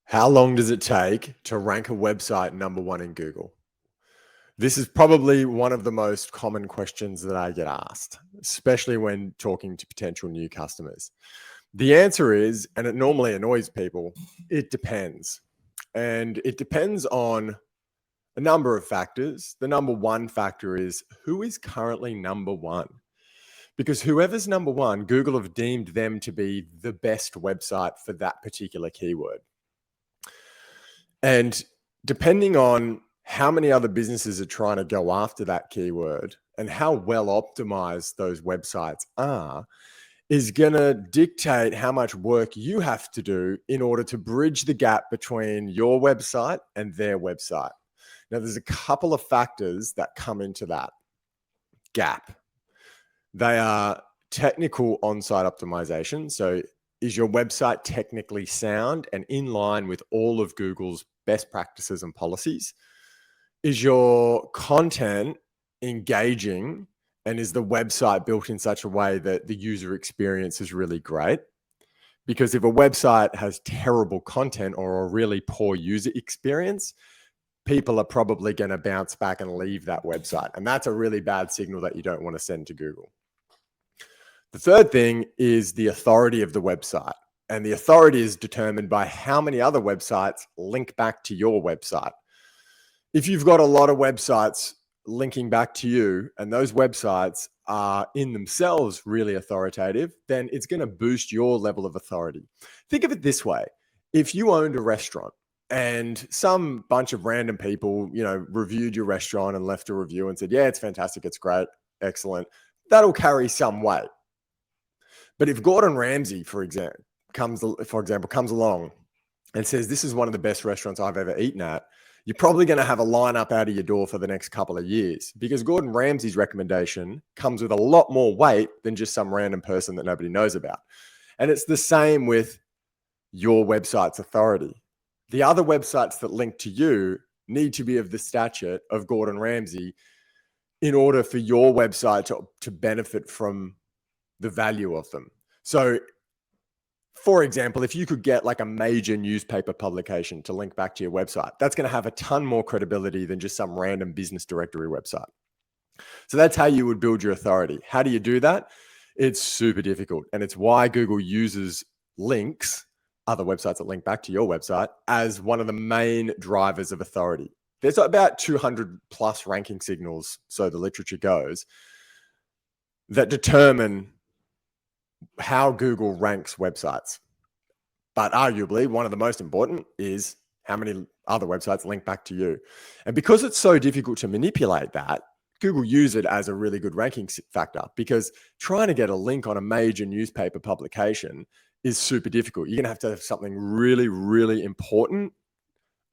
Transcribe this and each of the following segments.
How long does it take to rank a website number one in Google? This is probably one of the most common questions that I get asked, especially when talking to potential new customers. The answer is, and it normally annoys people, it depends. And it depends on a number of factors. The number one factor is who is currently number one? Because whoever's number one, Google have deemed them to be the best website for that particular keyword. And depending on how many other businesses are trying to go after that keyword and how well optimized those websites are, is going to dictate how much work you have to do in order to bridge the gap between your website and their website. Now, there's a couple of factors that come into that gap. They are technical on-site optimization. So is your website technically sound and in line with all of Google's best practices and policies? Is your content engaging, and is the website built in such a way that the user experience is really great? Because if a website has terrible content or a really poor user experience, people are probably going to bounce back and leave that website. And that's a really bad signal that you don't want to send to Google. The third thing is the authority of the website. And the authority is determined by how many other websites link back to your website. If you've got a lot of websites linking back to you, and those websites are in themselves really authoritative, then it's going to boost your level of authority. Think of it this way. If you owned a restaurant and some bunch of random people, reviewed your restaurant and left a review and said, yeah, it's fantastic, it's great, excellent, that'll carry some weight. But if Gordon Ramsay, for example, comes along and says, this is one of the best restaurants I've ever eaten at, you're probably going to have a lineup out of your door for the next couple of years, because Gordon Ramsay's recommendation comes with a lot more weight than just some random person that nobody knows about. And it's the same with your website's authority. The other websites that link to you need to be of the stature of Gordon Ramsay in order for your website to benefit from the value of them. So, for example, if you could get like a major newspaper publication to link back to your website, that's going to have a ton more credibility than just some random business directory website. So that's how you would build your authority. How do you do that? It's super difficult. And it's why Google uses links, other websites that link back to your website, as one of the main drivers of authority. There's about 200 plus ranking signals, so the literature goes, that determine how Google ranks websites. But arguably, one of the most important is how many other websites link back to you. And because it's so difficult to manipulate that, Google use it as a really good ranking factor, because trying to get a link on a major newspaper publication is super difficult. You're going to have something really, really important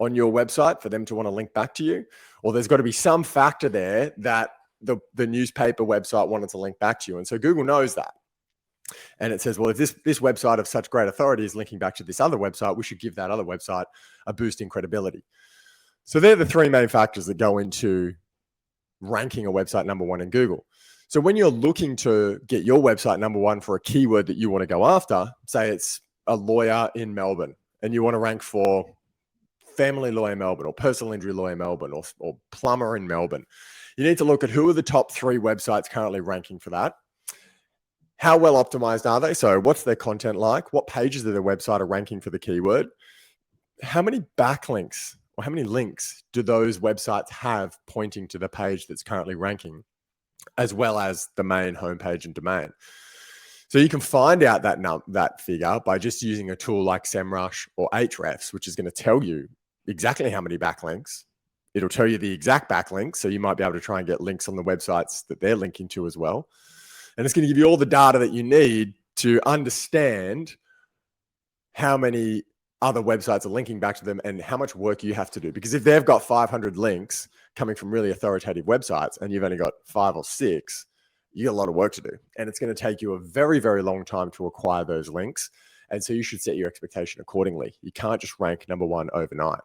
on your website for them to want to link back to you. Or there's got to be some factor there that the newspaper website wanted to link back to you. And so Google knows that. And it says, well, if this website of such great authority is linking back to this other website, we should give that other website a boost in credibility. So they're the three main factors that go into ranking a website number one in Google. So when you're looking to get your website number one for a keyword that you want to go after, say it's a lawyer in Melbourne, and you want to rank for family lawyer Melbourne, or personal injury lawyer Melbourne, or plumber in Melbourne, you need to look at who are the top three websites currently ranking for that. How well optimized are they? So what's their content like? What pages of their website are ranking for the keyword? How many backlinks or how many links do those websites have pointing to the page that's currently ranking, as well as the main homepage and domain? So you can find out that figure by just using a tool like SEMrush or Ahrefs, which is going to tell you exactly how many backlinks. It'll tell you the exact backlinks, so you might be able to try and get links on the websites that they're linking to as well. And it's going to give you all the data that you need to understand how many other websites are linking back to them and how much work you have to do. Because if they've got 500 links coming from really authoritative websites and you've only got 5 or 6, you got a lot of work to do. And it's going to take you a very, very long time to acquire those links. And so you should set your expectation accordingly. You can't just rank number one overnight.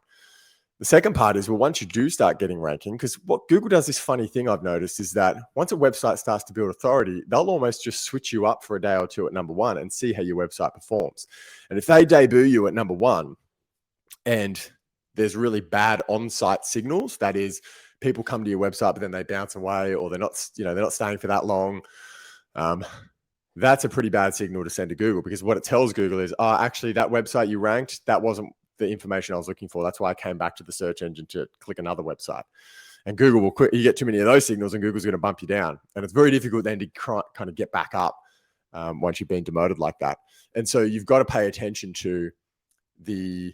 The second part is, well, once you do start getting ranking, because what Google does, this funny thing I've noticed is that once a website starts to build authority, they'll almost just switch you up for a day or two at number one and see how your website performs. And if they debut you at number one and there's really bad on-site signals. That is, people come to your website, but then they bounce away, or they're not staying for that long. That's a pretty bad signal to send to Google, because what it tells Google is, actually, that website you ranked, that wasn't the information I was looking for. That's why I came back to the search engine to click another website. And Google will you get too many of those signals, and Google's going to bump you down. And it's very difficult then to kind of get back up once you've been demoted like that. And so you've got to pay attention to the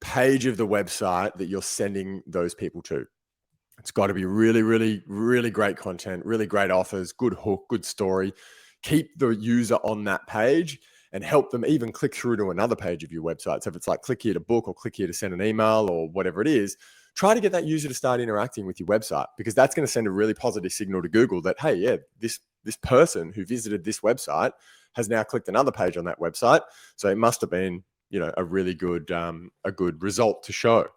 page of the website that you're sending those people to. It's got to be really, really, really great content, really great offers, good hook, good story. Keep the user on that page and help them even click through to another page of your website. So if it's like click here to book, or click here to send an email, or whatever it is, try to get that user to start interacting with your website, because that's going to send a really positive signal to Google that, hey, yeah, this person who visited this website has now clicked another page on that website. So it must have been, a really good, a good result to show.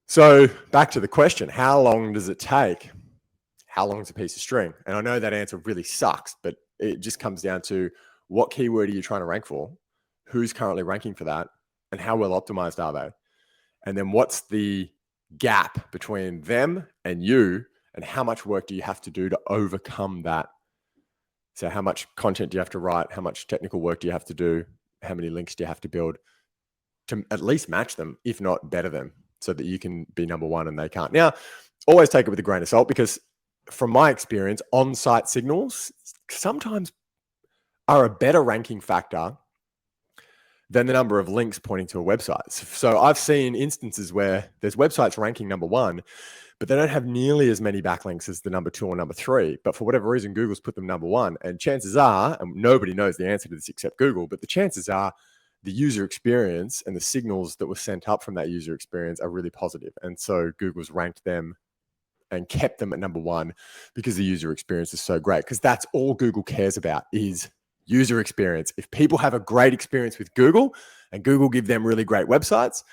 So back to the question, how long does it take? How long is a piece of string? And I know that answer really sucks, but it just comes down to, what keyword are you trying to rank for? Who's currently ranking for that? And how well optimized are they? And then what's the gap between them and you? And how much work do you have to do to overcome that? So how much content do you have to write? How much technical work do you have to do? How many links do you have to build to at least match them, if not better them, so that you can be number one and they can't? Now, always take it with a grain of salt, because from my experience, on-site signals sometimes are a better ranking factor than the number of links pointing to a website. So I've seen instances where there's websites ranking number one, but they don't have nearly as many backlinks as the number two or number three. But for whatever reason, Google's put them number one. And chances are, and nobody knows the answer to this except Google, but the chances are the user experience and the signals that were sent up from that user experience are really positive. And so Google's ranked them and kept them at number one, because the user experience is so great. Because that's all Google cares about, is user experience. If people have a great experience with Google, and Google give them really great websites,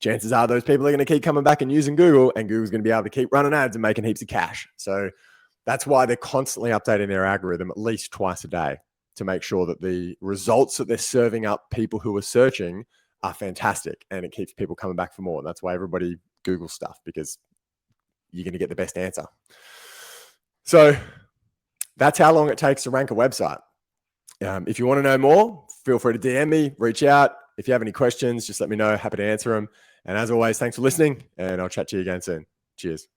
chances are those people are going to keep coming back and using Google, and Google's going to be able to keep running ads and making heaps of cash. So that's why they're constantly updating their algorithm at least twice a day, to make sure that the results that they're serving up people who are searching are fantastic, and it keeps people coming back for more. And that's why everybody Googles stuff, because you're going to get the best answer. So that's how long it takes to rank a website. If you want to know more, feel free to DM me, reach out. If you have any questions, just let me know. Happy to answer them. And as always, thanks for listening, and I'll chat to you again soon. Cheers.